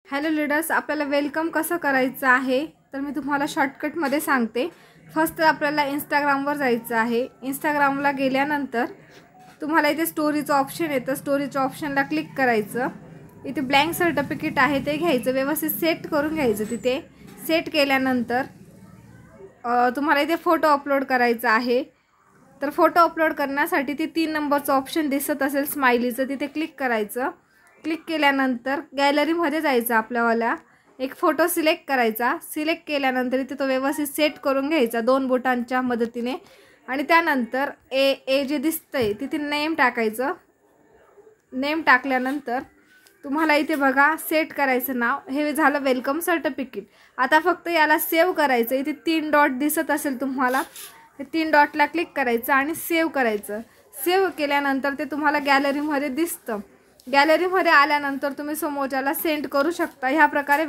Hello leaders, आपल्याला welcome कसं करायचं आहे तर मी तुम्हाला शॉर्टकटमध्ये सांगते। फर्स्ट आपल्याला इंस्टाग्रामवर जायचं आहे। इंस्टाग्रामला गेल्यानंतर तुम्हाला इथे स्टोरीचं ऑप्शन येतं। स्टोरीच्या ऑप्शनला क्लिक करायचं। इथे ब्लँक सर्टिफिकेट आहे ते घ्यायचं, व्यवस्थित सेट करून घ्यायचं। तिथे सेट केल्यानंतर तुम्हाला इथे फोटो अपलोड करायचा आहे। तर फोटो अपलोड करण्यासाठी ते 3 नंबरचं ऑप्शन दिसत असेल स्माइलीचं, तिथे क्लिक करायचं। क्लिक केल्यानंतर गॅलरीमध्ये जायचं, आपल्यावाला एक फोटो सिलेक्ट करायचा। सिलेक्ट केल्यानंतर इथे तो व्यवस्थित सेट करून घ्यायचा 2 बोटांच्या मदतीने आणि त्यानंतर ए जे दिसतंय तिथे नेम टाकायचं। नेम टाकल्यानंतर तुम्हाला इथे बघा सेट करायचं नाव, हे झालं वेलकम सर्टिफिकेट। आता फक्त याला सेव्ह करायचं। इथे 3 डॉट दिसत असेल तुम्हाला, ते 3 डॉटला क्लिक करायचं आणि सेव्ह करायचं। सेव्ह केल्यानंतर ते तुम्हाला गॅलरीमध्ये दिसतं। गॅलरीमध्ये आल्यानंतर तुम्ही समोरच्याला सेंड करू शकता। ह्या प्रकारे